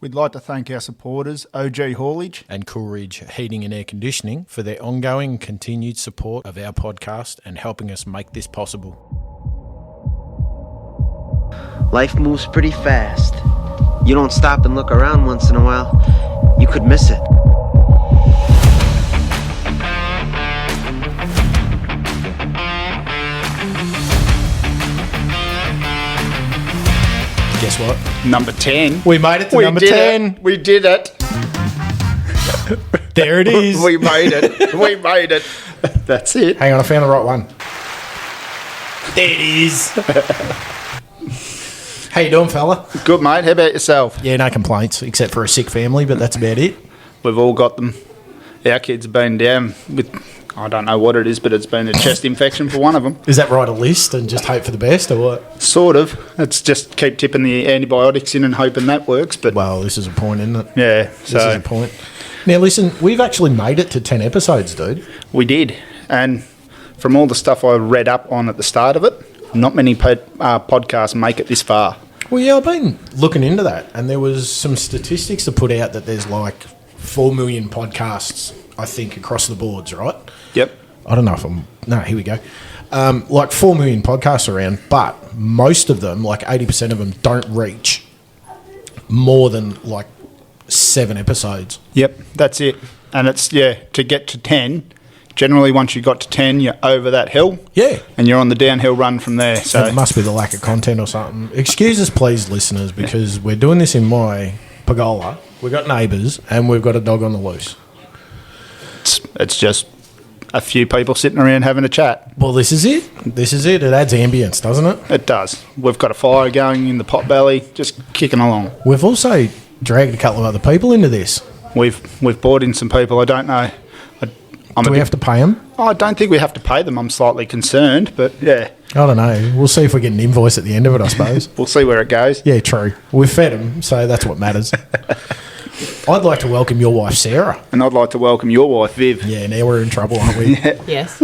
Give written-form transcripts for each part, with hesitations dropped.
We'd like to thank our supporters, OG Haulage and Coolridge Heating and Air Conditioning for their ongoing and continued support of our podcast and helping us make this possible. Life moves pretty fast. You don't stop and look around once in a while, you could miss it. Guess what? number 10. We made it to number 10. We did it. There it is. We made it. We made it. That's it. Hang on, I found the right one. There it is. How you doing, fella? Good, mate. How about yourself? Yeah, no complaints, except for a sick family, but that's about it. We've all got them. Our kids have been down with, I don't know what it is, but it's been a chest infection for one of them. Is that write a list and just hope for the best, or what? Sort of. It's just keep tipping the antibiotics in and hoping that works. But Well, this is a point, isn't it? yeah, This is a point. Now, listen, we've actually made it to 10 episodes, dude. we did. And from all the stuff I read up on at the start of it, not many podcasts make it this far. Well, yeah, I've been looking into that, and there was some statistics to put out that there's like 4 million podcasts, I think, across the boards, right? Yep. I don't know if I'm... No, here we go. Like 4 million podcasts around, but most of them, like 80% of them, don't reach more than like 7 episodes. Yep, that's it. And it's, yeah, to get to 10, generally once you got to 10, you're over that hill. Yeah. And you're on the downhill run from there. So It must be the lack of content or something. Excuse us, please, listeners, because we're doing this in my pergola. We've got neighbours, and we've got a dog on the loose. it's just a few people sitting around having a chat. Well, this is it. This is it. It adds ambience, doesn't it? It does. We've got a fire going in the pot belly, just kicking along. We've also dragged a couple of other people into this. We've brought in some people. I don't know. Do we have to pay them? I don't think we have to pay them. I'm slightly concerned, but yeah, I don't know. We'll see if we get an invoice at the end of it, I suppose. we'll see where it goes. Yeah, true. We've fed them, so that's what matters. I'd like to welcome your wife, Sarah. And I'd like to welcome your wife, Viv. Yeah, now we're in trouble, aren't we? Yes.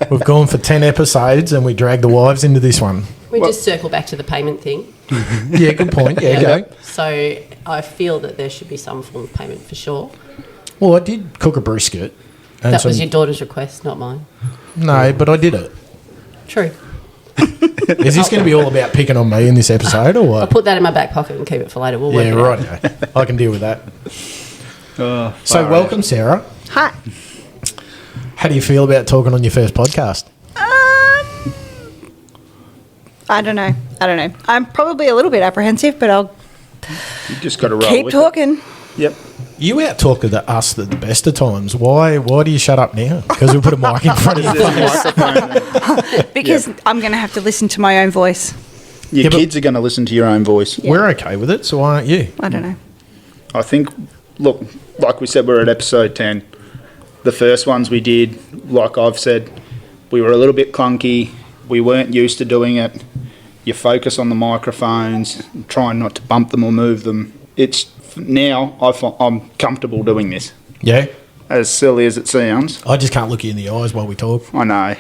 We've gone for 10 episodes and we dragged the wives into this one. We just circle back to the payment thing. Yeah, good point. Yeah, go. So I feel that there should be some form of payment for sure. Well, I did cook a brisket. And That was your daughter's request, not mine. No, but I did it. True. Is this going to be all about picking on me in this episode or I'll what? put that in my back pocket and keep it for later. We'll work Yeah, it out. right. Yeah. I can deal with that. So, far welcome, Sarah. Hi. How do you feel about talking on your first podcast? I don't know. I'm probably a little bit apprehensive, but I'll You just got to roll keep with talking. it. Yep. You out-talk us at the best of times. Why do you shut up now? Because we put a mic in front of your face. Because I'm going to have to listen to my own voice. Your Yeah, but- kids are going to listen to your own voice. We're okay with it, so why aren't you? I don't know. I think, look, like we said, we're at episode 10. The first ones we did, like I've said, we were a little bit clunky. We weren't used to doing it. You focus on the microphones, trying not to bump them or move them. Now I'm comfortable doing this. Yeah? As silly as it sounds, I just can't look you in the eyes while we talk. I know.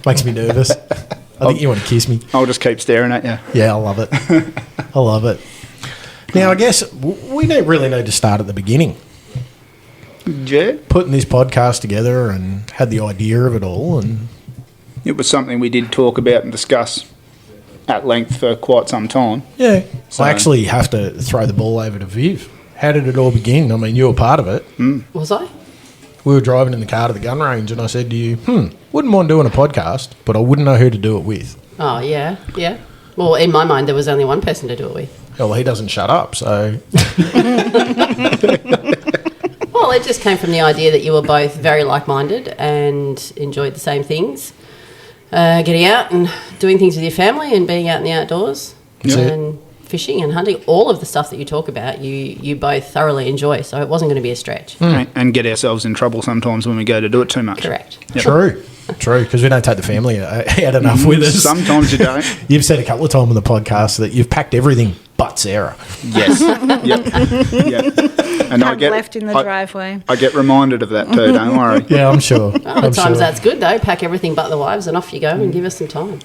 Makes me nervous. I think you want to kiss me. I'll just keep staring at you. Yeah, I love it. I love it. Now, I guess we don't really need to start at the beginning. Yeah, Putting this podcast together and had the idea of it all, and it was something we did talk about and discuss at length for quite some time. yeah. So- I actually have to throw the ball over to Viv. How did it all begin? I mean, you were part of it. Was I? We were driving in the car to the gun range, and I said to you, wouldn't mind doing a podcast, but I wouldn't know who to do it with. Oh, yeah. Well, in my mind, there was only one person to do it with. Well, he doesn't shut up, so... Well, it just came from the idea that you were both very like-minded and enjoyed the same things. Getting out and doing things with your family and being out in the outdoors. That's it. And fishing and hunting. All of the stuff that you talk about, you both thoroughly enjoy. So it wasn't going to be a stretch. And get ourselves in trouble sometimes when we go to do it too much. Correct. True, because we don't take the family out enough with us. Sometimes you don't. You've said a couple of times on the podcast that you've packed everything but Sarah. Yes. Yep. And I'm left in the driveway. I get reminded of that too, don't worry. Yeah, I'm sure. Other times that's good though. Pack everything but the wives and off you go and give us some time.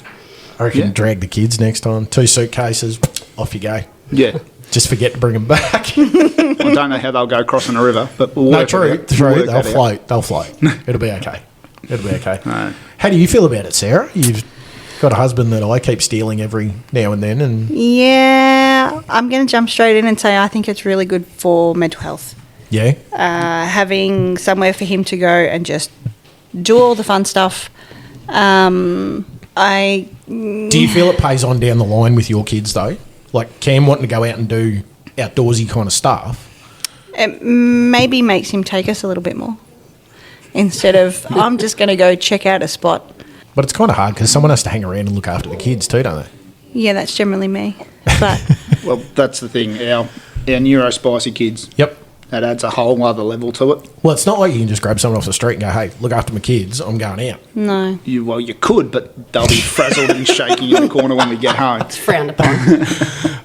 I reckon Yeah. drag the kids next time. 2 suitcases, off you go. Yeah. Just forget to bring them back. I don't know how they'll go crossing a river, but we'll No, work true. it out. We'll work They'll that out. float. They'll float. It'll be okay. It'll be okay. Right. How do you feel about it, Sarah? You've got a husband that I keep stealing every now and then, and Yeah, I'm going to jump straight in and say I think it's really good for mental health. yeah, Having somewhere for him to go and just do all the fun stuff. do you feel it pays on down the line with your kids though? Like Cam wanting to go out and do outdoorsy kind of stuff. It maybe makes him take us a little bit more instead of I'm just going to go check out a spot. But it's kind of hard because someone has to hang around and look after the kids too, don't they? Yeah, that's generally me. But Well, that's the thing. Our neurospicy kids, Yep. that adds a whole other level to it. Well, it's not like you can just grab someone off the street and go, hey, look after my kids, I'm going out. no. You could, but they'll be frazzled and shaking in the corner when we get home. It's frowned upon.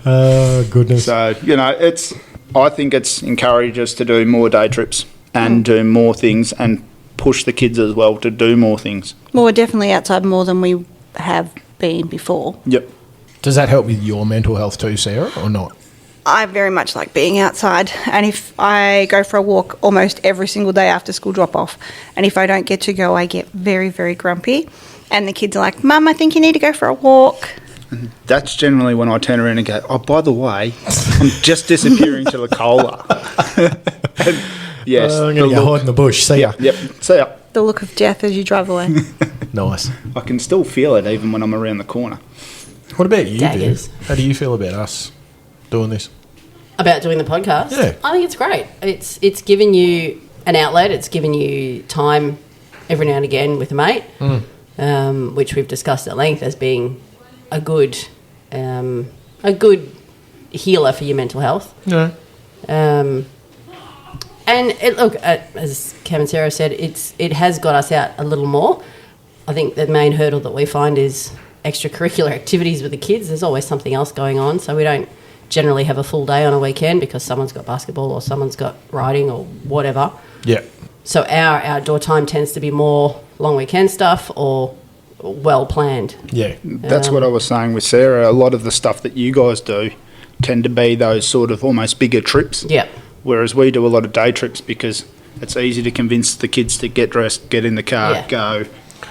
Oh, goodness. So, I think it's encouraged us to do more day trips and do more things and push the kids as well to do more things. Well, we're definitely outside more than we have been before. Yep. Does that help with your mental health too, Sarah, or not? I very much like being outside, and if I go for a walk almost every single day after school drop off, and if I don't get to go, I get very, very grumpy. And the kids are like, Mum, I think you need to go for a walk. That's generally when I turn around and go, oh, by the way, I'm just disappearing to the cola. And yes. I'm going to go hide in the bush. See ya. Yep. See ya. The look of death as you drive away. Nice. I can still feel it even when I'm around the corner. What about you, Daggers. Viv? How do you feel about us doing this? About doing the podcast? Yeah. I think it's great. It's given you an outlet. It's given you time every now and again with a mate, which we've discussed at length as being a good healer for your mental health. No. And as Cam and Sarah said, it has got us out a little more. I think the main hurdle that we find is extracurricular activities with the kids. There's always something else going on, so we don't generally have a full day on a weekend because someone's got basketball or someone's got riding or whatever. Yeah. So our outdoor time tends to be more long weekend stuff or well planned. Yeah. That's what I was saying with Sarah. A lot of the stuff that you guys do tend to be those sort of almost bigger trips. Yeah. Whereas we do a lot of day trips because it's easy to convince the kids to get dressed, get in the car, Yeah. go,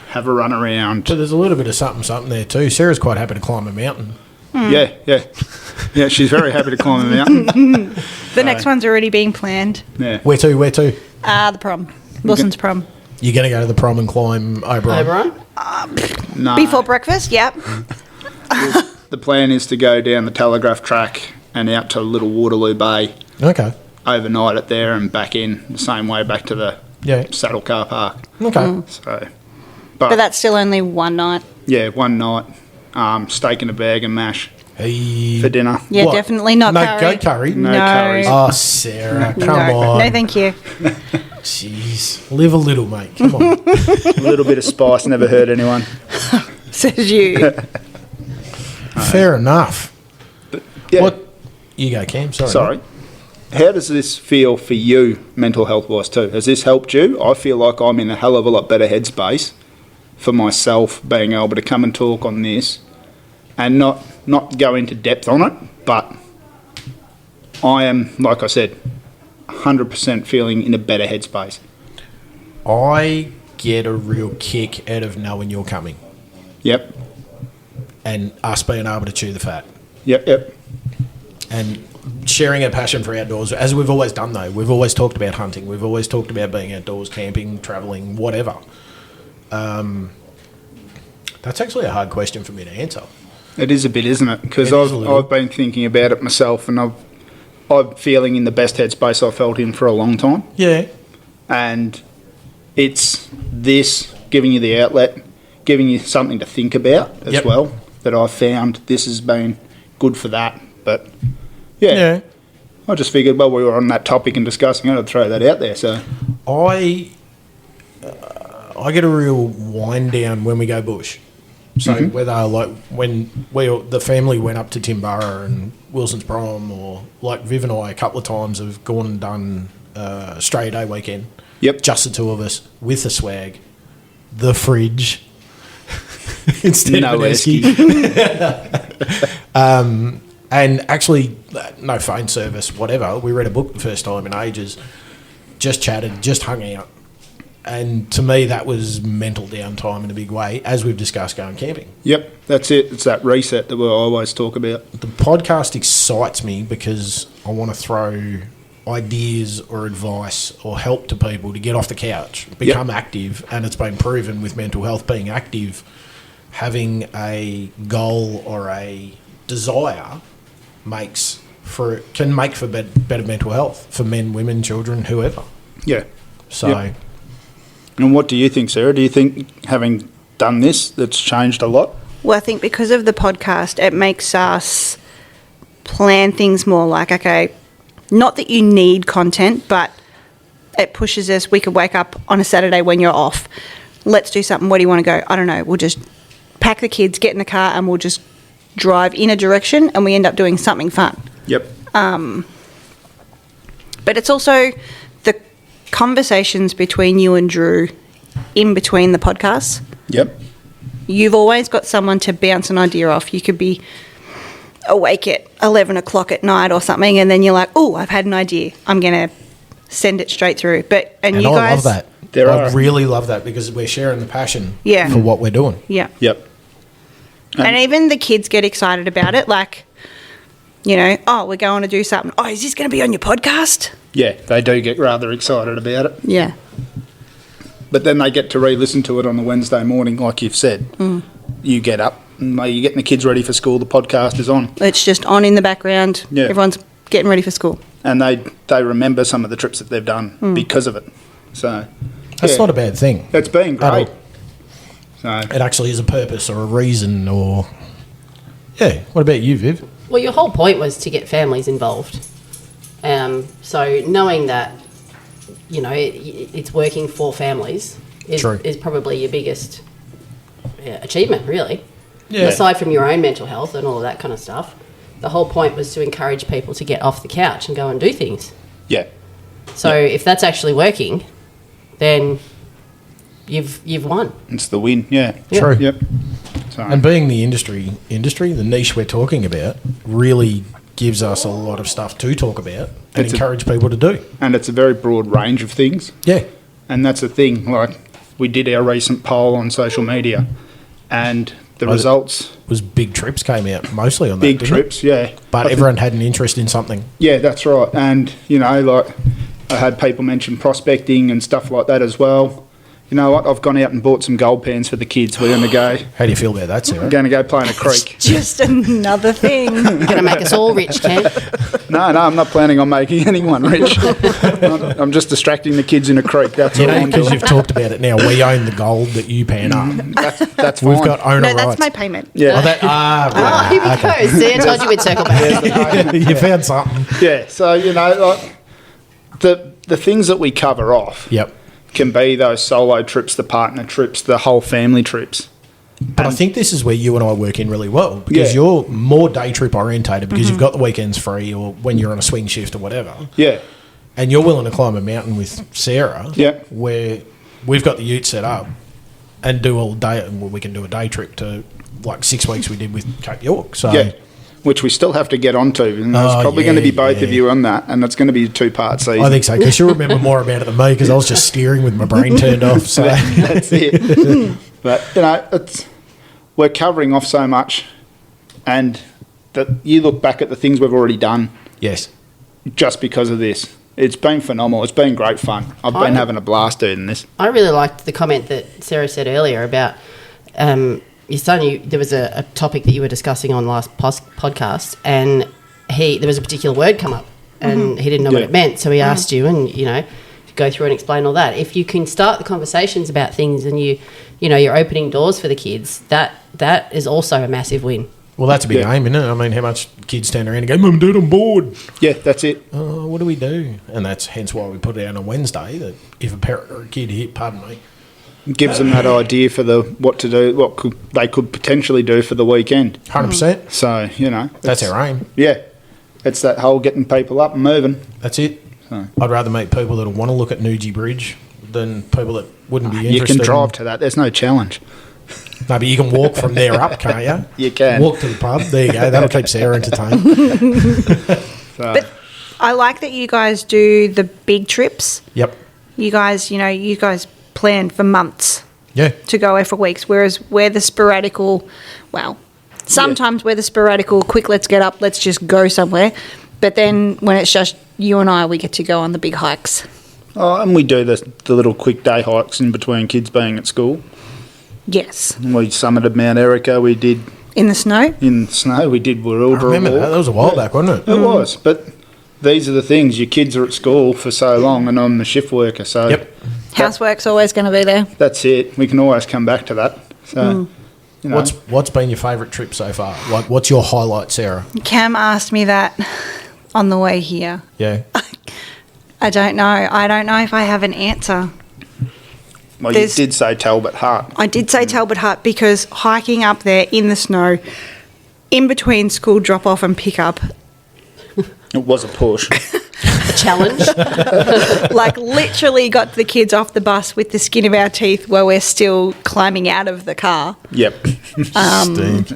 have a run around. So there's a little bit of something there too. Sarah's quite happy to climb a mountain. Yeah. Yeah, she's very happy to climb a mountain. The next one's already being planned. Yeah. Where to? The prom. Wilson's prom. You're going to go to the prom and climb Oberon? Oberon? No. Before breakfast, yep. The plan is to go down the Telegraph track and out to Little Waterloo Bay, Okay. overnight it there and back in the same way back to the Yeah. Saddle Car Park. Okay. So, But that's still only one night. yeah, one night, steak in a bag and mash Hey. for dinner. Yeah, What? definitely not No curry. goat curry? No curries. Oh, Sarah, come no. on. No, thank you. Jeez. Live a little, mate. Come on. A little bit of spice, never hurt anyone. Says you. Fair enough. Yeah. What? You go, Cam. Sorry. How does this feel for you, mental health wise too? Has this helped you? I feel like I'm in a hell of a lot better headspace for myself, being able to come and talk on this and not go into depth on it, but I am, like I said, 100% feeling in a better headspace. I get a real kick out of knowing you're coming Yep. and us being able to chew the fat. Yep. And sharing a passion for outdoors, as we've always done though. We've always talked about hunting. We've always talked about being outdoors, camping, travelling, whatever. That's actually a hard question for me to answer. It is a bit, isn't it? Because It is a little. I've been thinking about it myself and I'm feeling in the best headspace I've felt in for a long time. Yeah. And it's this giving you the outlet, giving you something to think about as Yep. well, that I've found this has been good for that. But yeah, I just figured while we were on that topic and discussing it, I'd throw that out there. So I get a real wind down when we go bush. So whether like when the family went up to Timbara and Wilson's prom, or like Viv and I a couple of times have gone and done Australia Day weekend. Yep. Just the two of us with the swag, the fridge instead No of an esky. And actually, no phone service, whatever. We read a book the first time in ages, just chatted, just hung out. And to me, that was mental downtime in a big way, as we've discussed going camping. Yep, that's it. It's that reset that we'll always talk about. The podcast excites me because I want to throw ideas or advice or help to people to get off the couch, become active, and it's been proven with mental health, being active, having a goal or a desire can make for better mental health for men, women, children, whoever. Yeah. So, Yep. And what do you think, Sarah? Do you think having done this, that's changed a lot? Well, I think because of the podcast, it makes us plan things more like, okay, not that you need content, but it pushes us. We could wake up on a Saturday when you're off. Let's do something. Where do you want to go? I don't know. We'll just pack the kids, get in the car, and we'll just drive in a direction, and we end up doing something fun. Yep. But it's also the conversations between you and Drew in between the podcasts. Yep. You've always got someone to bounce an idea off. You could be awake at 11 o'clock at night or something, and then you're like, oh, I've had an idea. I'm going to send it straight through. And you I guys, love that. I really love that because we're sharing the passion for what we're doing. Yeah. Yep. And even the kids get excited about it. Like, you know, oh, we're going to do something. Oh, is this going to be on your podcast? Yeah, they do get rather excited about it. Yeah. But then they get to re-listen to it on the Wednesday morning, like you've said. You get up, and you're getting the kids ready for school, the podcast is on. It's just on in the background. Yeah. Everyone's getting ready for school. And they remember some of the trips that they've done because of it. So That's not a bad thing. It's been great. So It actually is a purpose or a reason or... Yeah. What about you, Viv? Well, your whole point was to get families involved. So knowing that, you know, it's working for families is probably your biggest achievement, really. Yeah. Aside from your own mental health and all of that kind of stuff, the whole point was to encourage people to get off the couch and go and do things. yeah. So if that's actually working, then you've won. It's the win, yeah. True. Yep. So, And being the industry, the niche we're talking about, really gives us a lot of stuff to talk about and encourage people to do. and it's a very broad range of things. Yeah. And that's the thing, like we did our recent poll on social media and the results... Was big trips came out mostly on that, Big didn't trips, it? yeah. But everyone had an interest in something. Yeah, that's right. And, you know, like I had people mention prospecting and stuff like that as well. You know what? I've gone out and bought some gold pans for the kids. We're going to go. How do you feel about that, Sarah? Going to go play in a creek. Just another thing. Going to make us all rich, Ken. No, I'm not planning on making anyone rich. I'm just distracting the kids in a creek. That's all I'm Because doing. you've talked about it now, we own the gold that you pan up. That's fine. We've got owner No, rights. that's my payment. Yeah. Oh, here we go. See, I told you we'd circle back. You found something. Yeah. So, you know, like the things that we cover off Yep. can be those solo trips, the partner trips, the whole family trips. But I think this is where you and I work in really well because Yeah. you're more day trip orientated because you've got the weekends free or when you're on a swing shift or whatever. Yeah. And you're willing to climb a mountain with Sarah Yeah. where we've got the ute set up and do all day. Well, we can do a day trip to like 6 weeks we did with Cape York. So Yeah. Which we still have to get onto. And there's probably going to be both of you on that. And it's going to be a 2-part season. I think so because you'll remember more about it than me because I was just steering with my brain turned off. So That's it. But, you know, we're covering off so much. And that you look back at the things we've already done yes. just because of this. It's been phenomenal. It's been great fun. I've been having a blast doing this. I really liked the comment that Sarah said earlier about your son. There was a topic that you were discussing on last podcast, and there was a particular word come up, and he didn't know what it meant, so he asked you, and you know, go through and explain all that. If you can start the conversations about things, and you're opening doors for the kids, that is also a massive win. Well, that's a big aim, isn't it? I mean, how much kids turn around and go, Mum, Dad, I'm bored. Yeah, that's it. Oh, what do we do? And that's hence why we put it out on Wednesday that if a parent or a kid hit, pardon me, Gives them that idea for what to do, they could potentially do for the weekend. 100%. So, you know. That's our aim. Yeah. It's that whole getting people up and moving. That's it. So. I'd rather meet people that want to look at Newgie Bridge than people that wouldn't be interested. You can drive to that. There's no challenge. No, but you can walk from there up, can't you? You can. Walk to the pub. There you go. That'll keep Sarah entertained. So, But I like that you guys do the big trips. Yep. You guys plan for months Yeah. to go away for weeks, whereas we're the sporadical, sometimes we're the sporadical, quick, let's get up, let's just go somewhere. But then when it's just you and I, we get to go on the big hikes. and we do the little quick day hikes in between kids being at school. Yes. We summited Mount Erica. We did In the snow? in snow. We did I Warilborough remember that. Walk. That was a while back, wasn't it? It was, but these are the things. Your kids are at school for so long, and I'm the shift worker, so Yep. Housework's always going to be there. that's it. We can always come back to that. So, you know, What's been your favourite trip so far? Like, what's your highlight, Sarah? Cam asked me that on the way here. Yeah. I don't know. I don't know if I have an answer. well, you there's- did say Talbot Hut. I did say Talbot Hut because hiking up there in the snow, in between school drop off and pick up, It was a push. A challenge. like literally got the kids off the bus with the skin of our teeth while we're still climbing out of the car. Yep. Stink.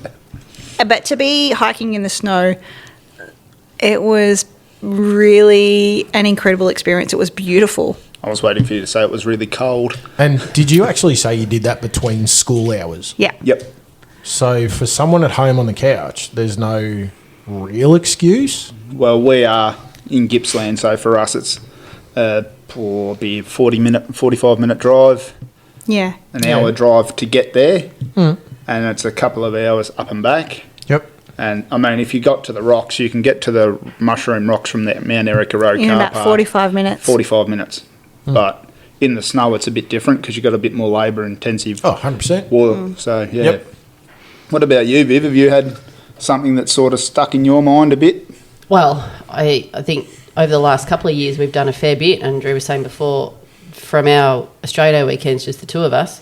But to be hiking in the snow, it was really an incredible experience. It was beautiful. I was waiting for you to say it was really cold. And did you actually say you did that between school hours? Yeah. Yep. So for someone at home on the couch, there's no real excuse? Well, we are in Gippsland, so for us it's probably 45-minute drive, Yeah. an hour drive to get there, and it's a couple of hours up and back. Yep. And I mean, if you got to the rocks, you can get to the Mushroom Rocks from the Mount Erica Road In car about park. 45 minutes. 45 minutes. But in the snow, it's a bit different because you've got a bit more labour intensive. Oh, 100%. Water. So, yeah. Yep. What about you, Viv? Have you had something that sort of stuck in your mind a bit? Well, I think over the last couple of years we've done a fair bit, and Drew was saying before, from our Australia weekends, just the two of us,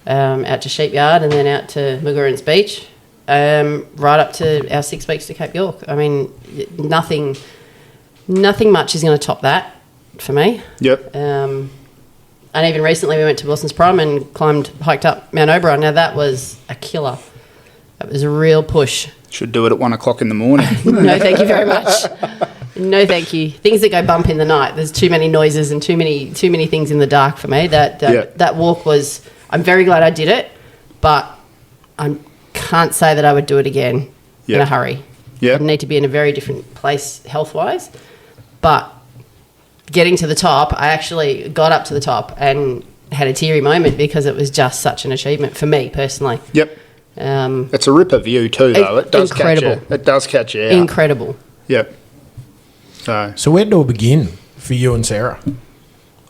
out to Sheepyard and then out to Mugaruns Beach, right up to our 6 weeks to Cape York. I mean, nothing much is going to top that for me. Yep. And even recently we went to Wilson's Prom and hiked up Mount Oberon. Now that was a killer. That was a real push. Should do it at 1 o'clock in the morning. No, thank you very much. No, thank you. Things that go bump in the night. There's too many noises and too many things in the dark for me. That walk was. I'm very glad I did it, but I can't say that I would do it again in a hurry. Yeah. I'd need to be in a very different place health wise. But getting to the top, I actually got up to the top and had a teary moment because it was just such an achievement for me personally. Yep. It's a ripper view too, though. It does Incredible. catch you. It does catch you out. Incredible. Yep. So where did it all begin for you and Sarah?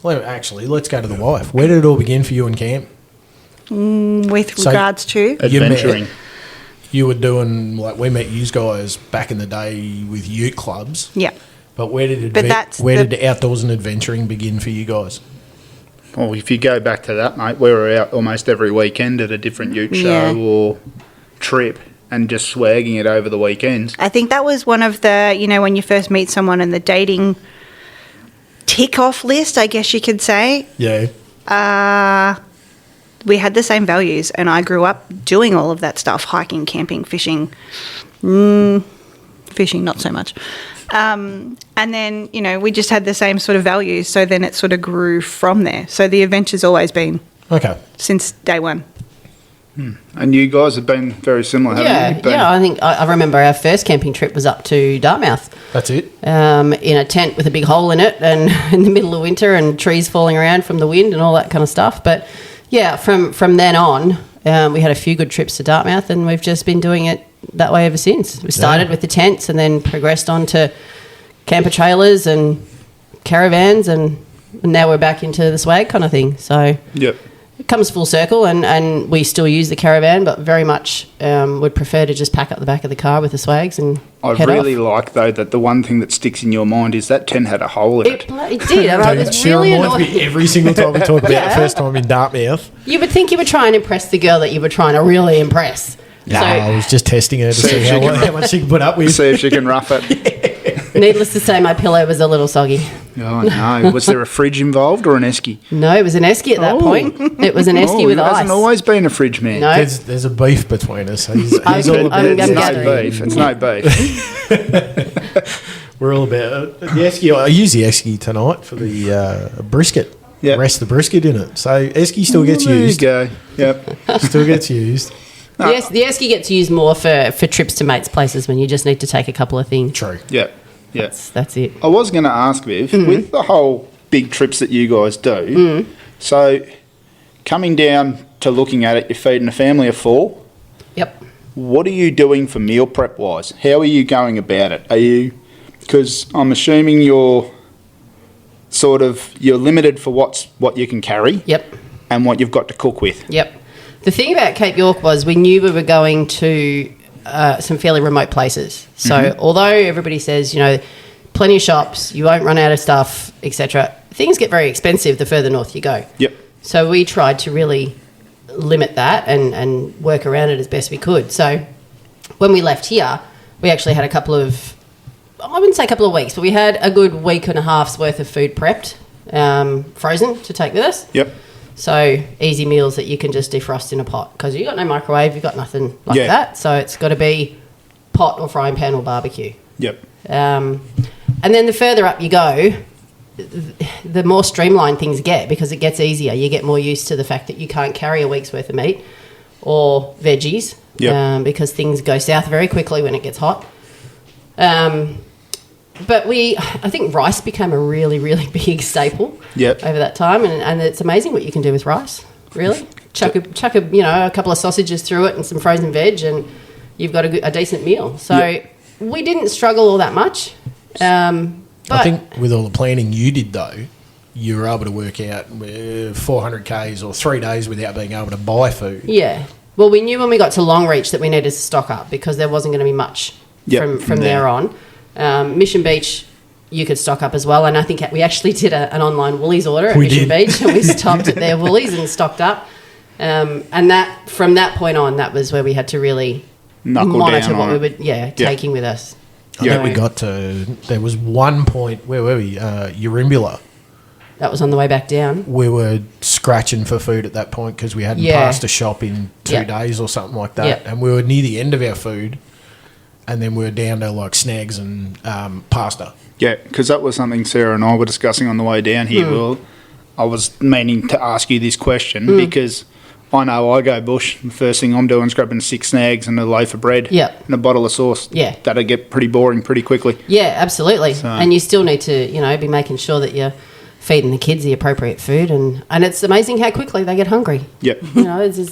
Well, actually, let's go to the wife. Where did it all begin for you and Cam? With So- regards to Adventuring. You were doing, like, we met you guys back in the day with youth clubs. yeah. But where did But that's did outdoors and adventuring begin for you guys? Well, if you go back to that, mate, we were out almost every weekend at a different ute show Yeah. or trip and just swagging it over the weekends. I think that was one of the, when you first meet someone and the dating tick-off list, I guess you could say. Yeah. We had the same values, and I grew up doing all of that stuff: hiking, camping, fishing. Fishing, not so much. And then, we just had the same sort of values. So then it sort of grew from there. So the adventure's always been Okay. since day one. And you guys have been very similar, haven't you? I think I remember our first camping trip was up to Dartmouth. That's it. In a tent with a big hole in it and in the middle of winter and trees falling around from the wind and all that kind of stuff. But yeah, from then on, we had a few good trips to Dartmouth and we've just been doing it that way ever since. We started with the tents and then progressed on to camper trailers and caravans and now we're back into the swag kind of thing. So Yep. it comes full circle and we still use the caravan but very much would prefer to just pack up the back of the car with the swags and I head really off. like, though, that the one thing that sticks in your mind is that tent had a hole in it. It did. And I was She really reminds annoyed. me every single time we talk about Yeah. the first time in Dartmouth. You would think you were trying to impress the girl that you were trying to really impress. No, I was just testing her to See see if she how can- much she can put up with. See if she can rough it. Needless to say, my pillow was a little soggy. Oh, no. Was there a fridge involved or an esky? No, it was an esky at that Oh. point. It was an esky with he ice. hasn't always been a fridge man. No. There's a beef between us. He's I'm- all about I'm It's no gathering. beef. It's no beef. We're all about the esky. I use the esky tonight for the brisket. Yep. Rest the brisket in it. So esky still gets There used. you go. Yep. Still gets used. Yes, the esky gets used more for trips to mates' places when you just need to take a couple of things. True. Yep. Yep. That's it. I was going to ask, Viv, with the whole big trips that you guys do, so coming down to looking at it, you're feeding a family of 4. Yep. What are you doing for meal prep wise? How are you going about it? Are you, because I'm assuming you're limited for what you can carry Yep. and what you've got to cook with. Yep. The thing about Cape York was we knew we were going to some fairly remote places. So although everybody says, plenty of shops, you won't run out of stuff, etc., things get very expensive the further north you go. Yep. So we tried to really limit that and work around it as best we could. So when we left here, we actually had I wouldn't say a couple of weeks, but we had a good week and a half's worth of food prepped, frozen to take with us. Yep. So easy meals that you can just defrost in a pot because you've got no microwave, you've got nothing like Yeah. that. So it's got to be pot or frying pan or barbecue. Yep. And then the further up you go, the more streamlined things get because it gets easier. You get more used to the fact that you can't carry a week's worth of meat or veggies because things go south very quickly when it gets hot. But I think rice became a really, really big staple over that time, and it's amazing what you can do with rice. Really, chuck a couple of sausages through it and some frozen veg, and you've got a decent meal. So we didn't struggle all that much. But I think with all the planning you did though, you were able to work out 400 Ks or 3 days without being able to buy food. yeah, well, we knew when we got to Longreach that we needed to stock up because there wasn't going to be much from there on. Mission Beach, you could stock up as well, and I think we actually did an online Woolies order at Mission Beach, and we stopped at their Woolies and stocked up. And that from that point on, that was where we had to really monitor what we were taking with us. I think we got to, there was one point, where were we? Urimbula. That was on the way back down. We were scratching for food at that point because we hadn't passed a shop in 2 days or something like that. And we were near the end of our food. And then we were down to like snags and pasta. Yeah, because that was something Sarah and I were discussing on the way down here. Well, I was meaning to ask you this question because I know I go bush. The first thing I'm doing is grabbing 6 snags and a loaf of bread and a bottle of sauce. Yeah. That'll get pretty boring pretty quickly. Yeah, absolutely. So. And you still need to, be making sure that you're feeding the kids the appropriate food. And it's amazing how quickly they get hungry. Yep.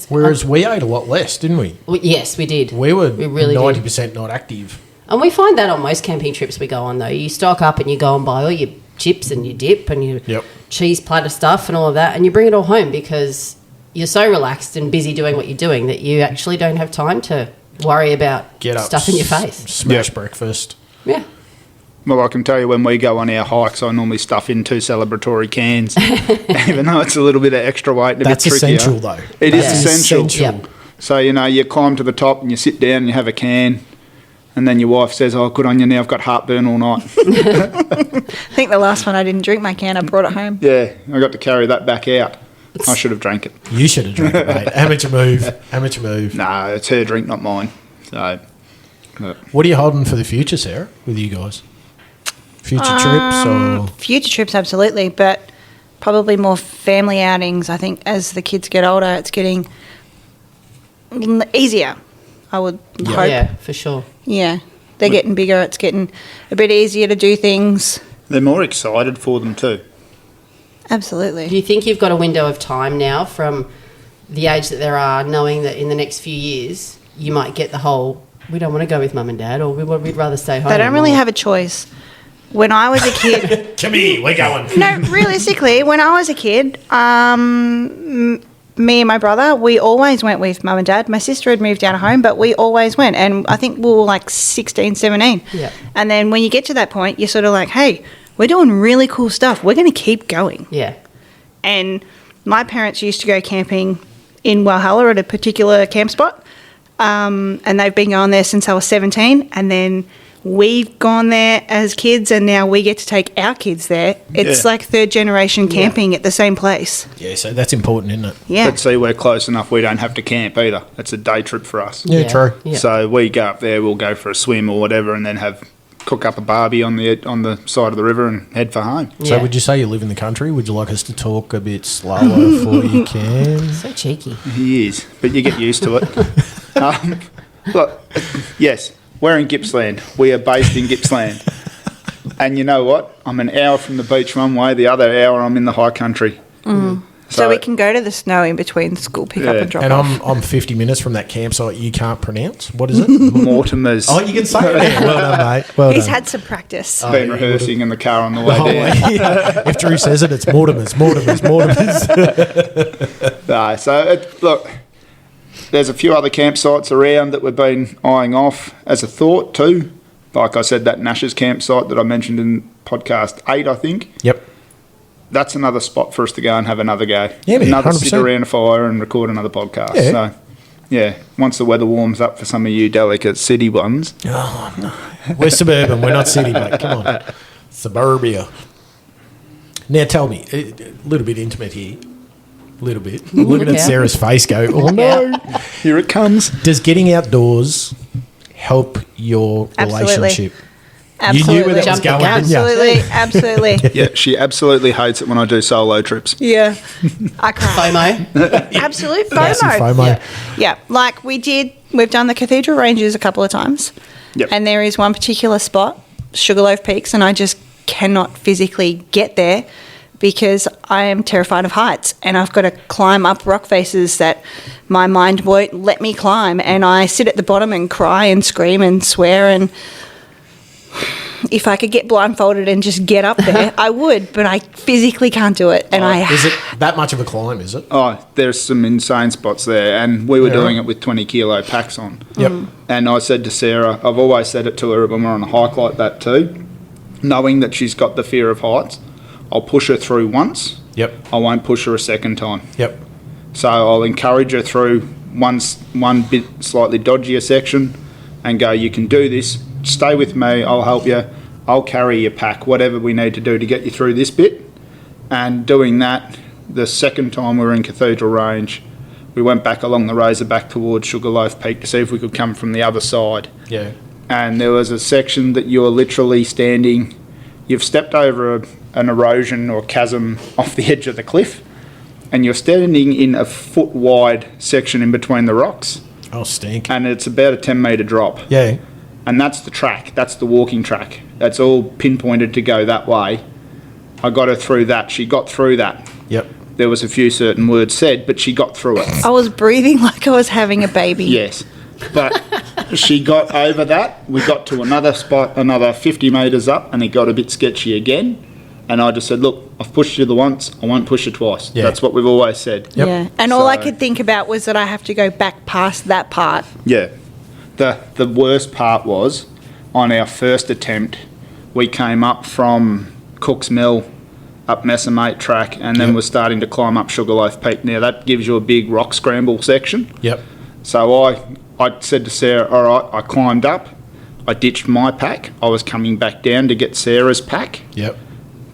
Whereas we ate a lot less, didn't we? Yes, we did. We were really 90% not active. And we find that on most camping trips we go on, though. You stock up and you go and buy all your chips and your dip and your cheese platter stuff and all of that, and you bring it all home because you're so relaxed and busy doing what you're doing that you actually don't have time to worry about stuff in your face. Smash breakfast. Yeah. Well, I can tell you when we go on our hikes, I normally stuff in 2 celebratory cans, even though it's a little bit of extra weight and a bit trickier. That's essential, though. It is essential. Yep. So, you climb to the top and you sit down and you have a can, and then your wife says, oh, good on you now, I've got heartburn all night. I think the last one I didn't drink my can, I brought it home. Yeah, I got to carry that back out. I should have drank it. You should have drank it, mate. Amateur move. No, it's her drink, not mine. So, what are you holding for the future, Sarah, with you guys? Future trips or future trips, absolutely, but probably more family outings. I think as the kids get older, it's getting easier. I would hope. Yeah, for sure. Yeah, they're getting bigger. It's getting a bit easier to do things. They're more excited for them too. Absolutely. Do you think you've got a window of time now from the age that there are, knowing that in the next few years you might get the whole, we don't want to go with mum and dad, or we'd rather stay home? They don't really have a choice. When I was a kid... Come here, we're going. No, realistically, when I was a kid, me and my brother, we always went with mum and dad. My sister had moved out of home, but we always went. And I think we were like 16, 17. Yeah. And then when you get to that point, you're sort of like, hey, we're doing really cool stuff. We're going to keep going. Yeah. And my parents used to go camping in Walhalla at a particular camp spot. And they've been going there since I was 17. And then we've gone there as kids and now we get to take our kids there. It's Yeah. like third generation camping at the same place. Yeah, so that's important, isn't it? Yeah. But see, we're close enough. We don't have to camp either. It's a day trip for us. Yeah, true. Yeah. So we go up there, we'll go for a swim or whatever, and then cook up a barbie on the side of the river and head for home. So Yeah. would you say you live in the country? Would you like us to talk a bit slower for you, Cam? So cheeky. He is, but you get used to it. Look, yes, we're in Gippsland. We are based in Gippsland. And you know what? I'm an hour from the beach one way, the other hour I'm in the high country. So we can go to the snow in between school pickup Yeah. and drop And off. I'm 50 minutes from that campsite you can't pronounce. What is it? Mortimer's. Oh, you can say it. Yeah, well done, mate. Well He's done. had some practice. Been rehearsing in the car on the way Oh, down. yeah. If Drew says it, it's Mortimer's. No, so look, there's a few other campsites around that we've been eyeing off as a thought too. Like I said, that Nash's campsite that I mentioned in podcast 8, I think. Yep. That's another spot for us to go and have another go. Yeah, man, another sit 100%. around a fire and record another podcast. Yeah. So, yeah, once the weather warms up for some of you delicate city ones. We're suburban. We're not city, mate. Come on. Suburbia. Now tell me, a little bit intimate here. A little bit. Looking at out. Sarah's face go, oh no. Here it comes. Does getting outdoors help your Absolutely. relationship? Absolutely. You knew where that was Jump the going, gun. didn't you? Absolutely. Absolutely. Yeah, she absolutely hates it when I do solo trips. Yeah. I cry. FOMO. Absolute Massive FOMO. FOMO. Yeah. Yeah, like we've done the Cathedral Ranges a couple of times. Yep. And there is one particular spot, Sugarloaf Peaks, and I just cannot physically get there because I am terrified of heights and I've got to climb up rock faces that my mind won't let me climb, and I sit at the bottom and cry and scream and swear, and if I could get blindfolded and just get up there, I would, but I physically can't do it. And Is it that much of a climb, is it? Oh, there's some insane spots there, and we were Yeah. doing it with 20 kilo packs on. Yep. And I said to Sarah, I've always said it to her when we're on a hike like that too, knowing that she's got the fear of heights, I'll push her through once, Yep. I won't push her a second time. Yep. So I'll encourage her through one bit slightly dodgier section and go, you can do this, stay with me, I'll help you, I'll carry your pack, whatever we need to do to get you through this bit. And doing that, the second time we were in Cathedral Range, we went back along the razor back towards Sugarloaf Peak to see if we could come from the other side. Yeah. And there was a section that you're literally standing, you've stepped over an erosion or chasm off the edge of the cliff, and you're standing in a foot wide section in between the rocks, Oh, stink. and it's about a 10 metre drop. Yeah. And that's the track, that's the walking track. That's all pinpointed to go that way. I got her through that, she got through that. Yep. There was a few certain words said, but she got through it. I was breathing like I was having a baby. Yes. But she got over that. We got to another spot, another 50 metres up, and it got a bit sketchy again. And I just said, look, I've pushed you the once, I won't push you twice. Yeah. That's what we've always said. Yep. Yeah. And all I So- could think about was that I have to go back past that part. Yeah. The worst part was, on our first attempt, we came up from Cook's Mill, up Messamate track, and then Yep. we're starting to climb up Sugarloaf Peak. Now, that gives you a big rock scramble section. Yep. So I said to Sarah, all right, I climbed up, I ditched my pack, I was coming back down to get Sarah's pack. Yep.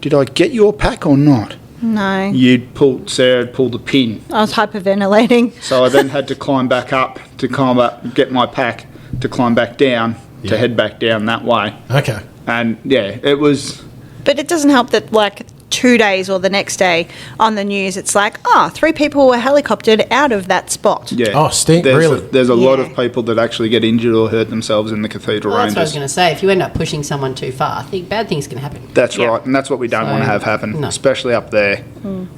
Did I get your pack or not? No. Sarah had pulled the pin. I was hyperventilating. So I then had to climb back up to get my pack, to climb back down, Yeah. to head back down that way. Okay. And yeah, it was, But it doesn't help that, like, 2 days or the next day on the news, it's like, 3 people were helicoptered out of that spot. yeah. Oh, stink, There's really? there's a lot Yeah. of people that actually get injured or hurt themselves in the Cathedral Well, that's what I was Ranges. going to say. If you end up pushing someone too far, I think bad things can happen. That's Yeah. right, and that's what we don't So, want to have happen, no. especially up there.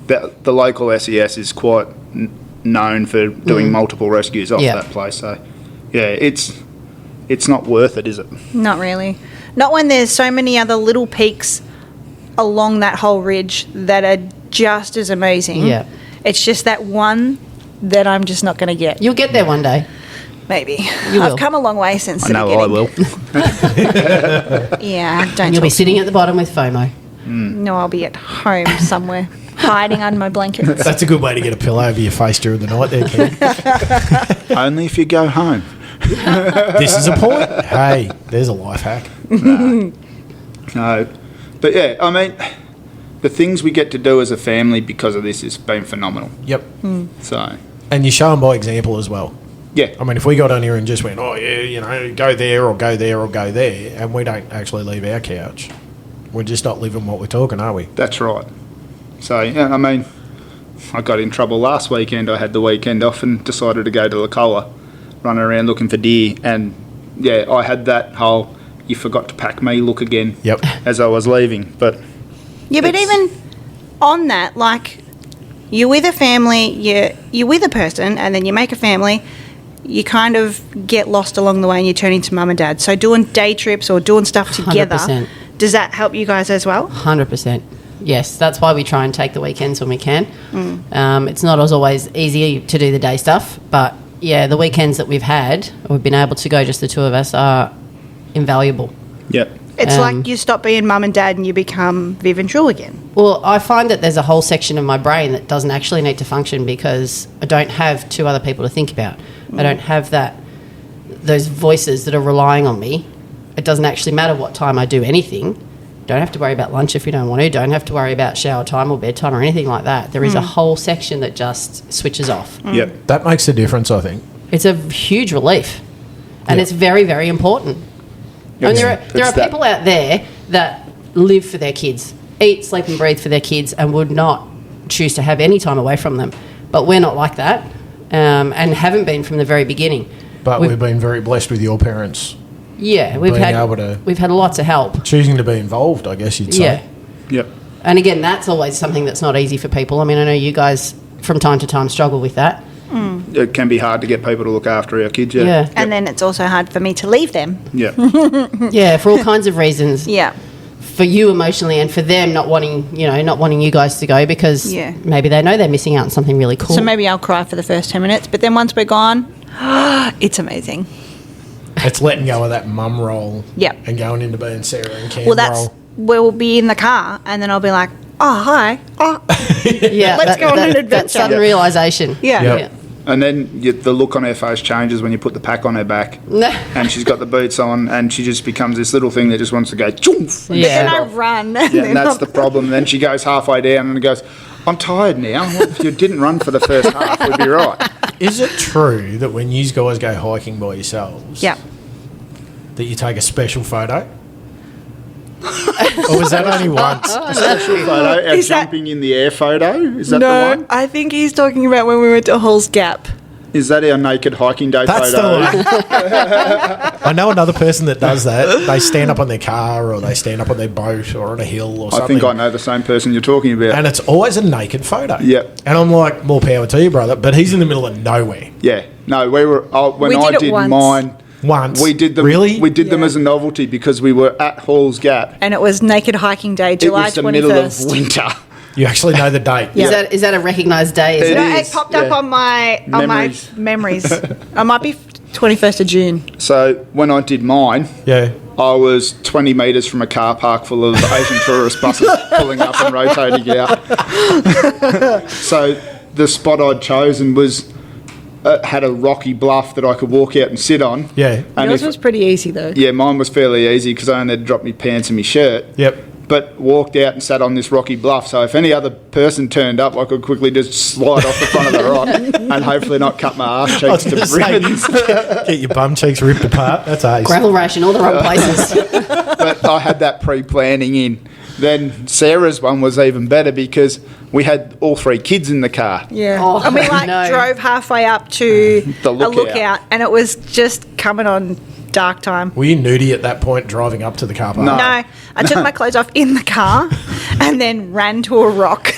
The local SES is quite known for doing multiple rescues off Yeah. that place. So, yeah, it's not worth it, is it? Not really. Not when there's so many other little peaks along that whole ridge that are just as amazing. Yeah. It's just that one that I'm just not going to get. You'll get there one day. Maybe. You will. I've come a long way since I the know beginning. I will. Yeah, don't And you'll be talk. sitting at the bottom with FOMO. No, I'll be at home somewhere, hiding under my blankets. That's a good way to get a pillow over your face during the night there, Ken. Only if you go home. This is a point. Hey, there's a life hack. No. But yeah, I mean, the things we get to do as a family because of this has been phenomenal. Yep. So, And you show them by example as well. yeah. I mean, if we got on here and just went, oh, yeah, you know, go there or go there or go there, and we don't actually leave our couch, we're just not living what we're talking, are we? That's right. So, yeah, I mean, I got in trouble last weekend. I had the weekend off and decided to go to Lacolla, running around looking for deer. And, yeah, I had that whole, you forgot to pack me look again Yep. as I was leaving. But, Yeah, but even on that, like, you're with a family, you're with a person, and then you make a family, you kind of get lost along the way and you turn into mum and dad. So doing day trips or doing stuff together, 100%. does that help you guys as well? 100%. Yes, that's why we try and take the weekends when we can. It's not as always easy to do the day stuff, but yeah, the weekends that we've had, we've been able to go just the two of us, are invaluable. yeah. It's like you stop being mum and dad and you become Viv and Drew again. Well, I find that there's a whole section of my brain that doesn't actually need to function because I don't have two other people to think about. I don't have those voices that are relying on me. It doesn't actually matter what time I do anything. Don't have to worry about lunch if you don't want to. Don't have to worry about shower time or bedtime or anything like that. There is a whole section that just switches off. Yep. That makes a difference, I think. It's a huge relief, and it's very, very important. And there are that- people out there that live for their kids, eat, sleep and breathe for their kids and would not choose to have any time away from them. But we're not like that and haven't been from the very beginning. But we've been very blessed with your parents Yeah, being able to- we've had lots of help. choosing to be involved, I guess you'd say. Yeah. Yep. And again, that's always something that's not easy for people. I mean, I know you guys from time to time struggle with that. It can be hard to get people to look after our kids, yeah. Yeah. And then it's also hard for me to leave them. Yeah. Yeah, for all kinds of reasons. Yeah. For you emotionally and for them not wanting you guys to go because Yeah. maybe they know they're missing out on something really cool. So maybe I'll cry for the first 10 minutes, but then once we're gone, it's amazing. It's letting go of that mum role Yep. and going into being Sarah and Cam Well, that's, role. we'll be in the car and then I'll be like, oh, hi. Oh, yeah, Let's go on an That adventure. sudden realisation. yeah. Yep. And then the look on her face changes when you put the pack on her back. Yeah. And she's got the boots on and she just becomes this little thing that just wants to go choomf. But Yeah. then I run. Yeah, and that's the problem. Then she goes halfway down and goes, I'm tired now. Well, if you didn't run for the first half, we'd be right. Is it true that when you guys go hiking by yourselves, Yeah. that you take a special photo? Or was that only once? Special photo, our Is that- jumping in the air photo. Is that the one? I think he's talking about when we went to Hall's Gap. Is that our naked hiking day That's photo? the one. I know another person that does that. They stand up on their car or they stand up on their boat or on a hill or I something. think I know the same person you're talking about. And it's always a naked photo. Yep. And I'm like, more power to you, brother. But he's in the middle of nowhere. Yeah. No, we were when We I did it did once. mine. Once. We did them. Really? We did them Yeah. as a novelty because we were at Hall's Gap. And it was Naked Hiking Day, It July was the 21st. middle of winter. You actually know the date. Yeah. Is that a recognised day? Is It it? No, is, it popped up yeah. on my Memories. memories. It might be 21st of June. So when I did mine, Yeah. I was 20 metres from a car park full of Asian tourist buses pulling up and rotating out. So the spot I'd chosen was had a rocky bluff that I could walk out and sit on. Yeah. And Yours if- was pretty easy though. yeah, mine was fairly easy because I only had to drop my pants and my shirt. Yep. But walked out and sat on this rocky bluff. So if any other person turned up, I could quickly just slide off the front of the rock and hopefully not cut my ass I was cheeks gonna to say, ribbons. get your bum cheeks ripped apart. That's ace. Gravel rash in all the wrong places. But I had that pre-planning in. Then Sarah's one was even better because we had all three kids in the car. Yeah. Oh, and we no. drove halfway up to The a lookout. lookout and it was just coming on dark time. Were you nudie at that point driving up to the car park? No. No, I took my clothes off in the car and then ran to a rock.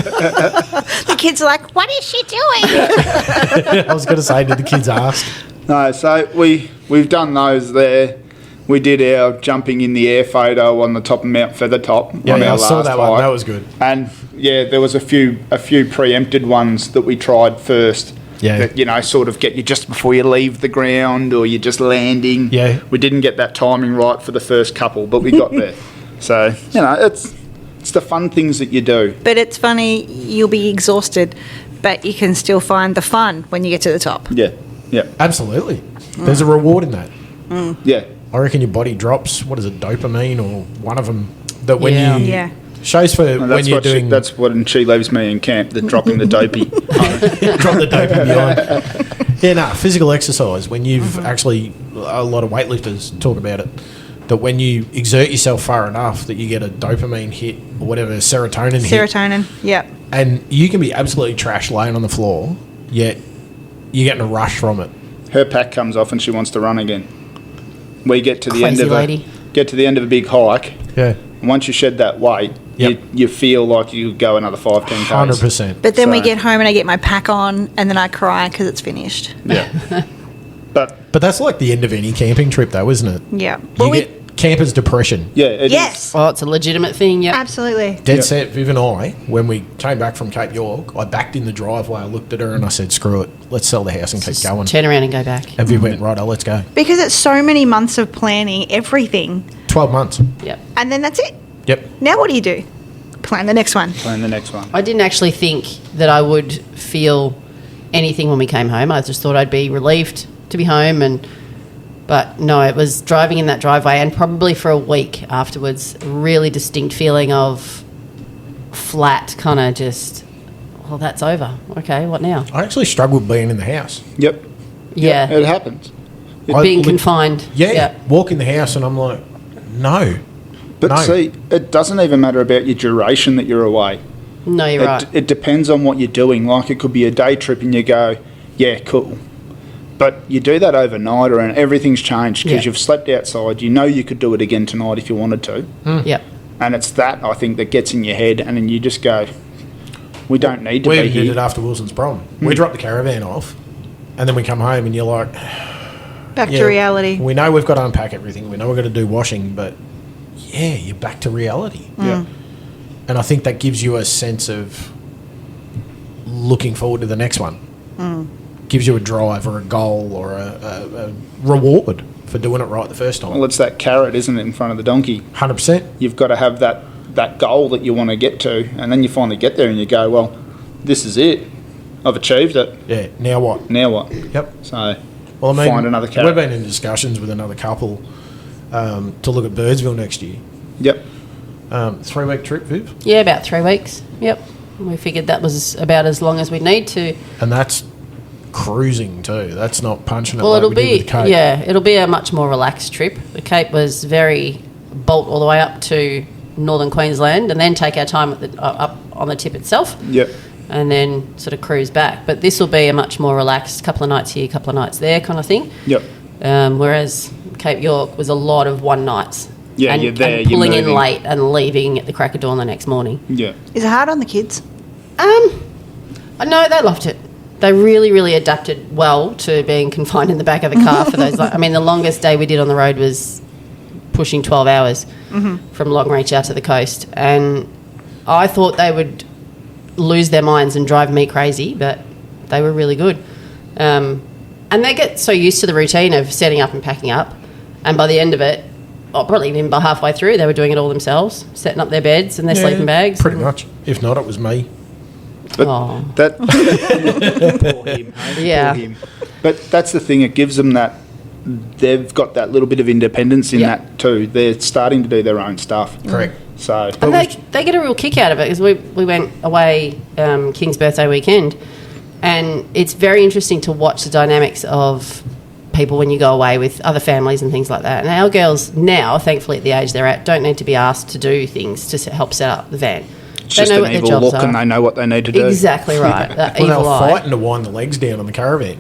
The kids are like, what is she doing? I was going to say, did the kids ask? No, so we've done those there. We did our jumping in the air photo on the top of Mount Feathertop Yeah, on yeah, our I saw last that one. hike. That was good. And yeah, there was a few preempted ones that we tried first. Yeah. That, you know, sort of get you just before you leave the ground or you're just landing. Yeah. We didn't get that timing right for the first couple, but we got there. So, you know, it's the fun things that you do. But it's funny, you'll be exhausted, but you can still find the fun when you get to the top. Yeah. Yeah. Absolutely. There's a reward in that. Yeah. I reckon your body drops, what is it, dopamine or one of them, that when Yeah. you... Yeah. Shows for And when you're doing... that's when she leaves me in camp, the dropping the dopey. drop the dopamine behind. Yeah, no, physical exercise, when you've actually... A lot of weightlifters talk about it, that when you exert yourself far enough that you get a dopamine hit or whatever, serotonin hit. Serotonin. Yep. And you can be absolutely trash laying on the floor, yet you're getting a rush from it. Her pack comes off and she wants to run again. We get to the Crazy end of lady. a big hike. Yeah. And once you shed that weight, Yep. you feel like you could go another 5-10 k's. 100%. But then we So- get home and I get my pack on and then I cry because it's finished. Yeah. But But that's like the end of any camping trip, though, isn't it? Yeah. You get camper's depression. yeah, it is. Yes. Oh, it's a legitimate thing, yeah. Absolutely. Dead Yep. set, Viv and I, when we came back from Cape York, I backed in the driveway, I looked at her and I said, screw it, let's sell the house and keep Just going. turn around and go back. And Viv went, right, let's go. Because it's so many months of planning everything 12 months. Yep. and then that's it. Yep. Now what do? Plan the next one. Plan the next one. I didn't actually think that I would feel anything when we came home. I just thought I'd be relieved to be home, but no, it was driving in that driveway and probably for a week afterwards, a really distinct feeling of flat, kind of just, well, that's over. Okay, what now? I actually struggled being in the house. Yep. Yeah, It happens. being I- confined. Yeah, walk in the house and I'm like, no. But No. see, it doesn't even matter about your duration that you're away. No, you're right. It depends on what you're doing. Like, it could be a day trip and you go, yeah, cool. But you do that overnight and everything's changed because Yeah. you've slept outside. You know you could do it again tonight if you wanted to. Yep. And it's that, I think, that gets in your head, and then you just go, we don't need to We be did here. it after Wilson's prom. We dropped the caravan off and then we come home and you're like, Back yeah, to reality. we know we've got to unpack everything. We know we've got to do washing, but yeah, you're back to reality. Yeah. And I think that gives you a sense of looking forward to the next one. Gives you a drive or a goal or a reward for doing it right the first time. Well, it's that carrot, isn't it, in front of the donkey? 100%. You've got to have that goal that you want to get to, and then you finally get there and you go, well, this is it. I've achieved it. Yeah, now what? Now what? Yep. So, Well, I mean, find another carrot. we've been in discussions with another couple to look at Birdsville next year. Yep. 3-week trip, Viv. Yeah, about 3 weeks. Yep. We figured that was about as long as we'd need to. And that's cruising too. That's not punching it Well, like it'll we did be with the Cape. it'll be a much more relaxed trip. The Cape was very bolt all the way up to northern Queensland, and then take our time at the up on the tip itself, Yep. and then sort of cruise back. But this will be a much more relaxed couple of nights here, couple of nights there kind of thing. Yep. Whereas Cape York was a lot of one nights. Yeah, and, you're there, and you're pulling in moving. late and leaving at the crack of dawn the next morning. Yeah. Is it hard on the kids? No, they loved it. They really, really adapted well to being confined in the back of a car for those. I mean, the longest day we did on the road was pushing 12 hours from Longreach out to the coast. And I thought they would lose their minds and drive me crazy, but they were really good. And they get so used to the routine of setting up and packing up. And by the end of it, probably even by halfway through, they were doing it all themselves, setting up their beds and their sleeping bags. Pretty much. If not, it was me. But Oh. that poor him, hey? Yeah. Poor him. But that's the thing. It gives them that. They've got that little bit of independence in Yeah. that too. They're starting to do their own stuff. Correct. So And they get a real kick out of it because we went away King's birthday weekend, and it's very interesting to watch the dynamics of people when you go away with other families and things like that. And our girls now, thankfully at the age they're at, don't need to be asked to do things to help set up the van. it's just an evil look, and they know what they need to do. Exactly right. That Well, they evil were eye. fighting to wind the legs down on the caravan.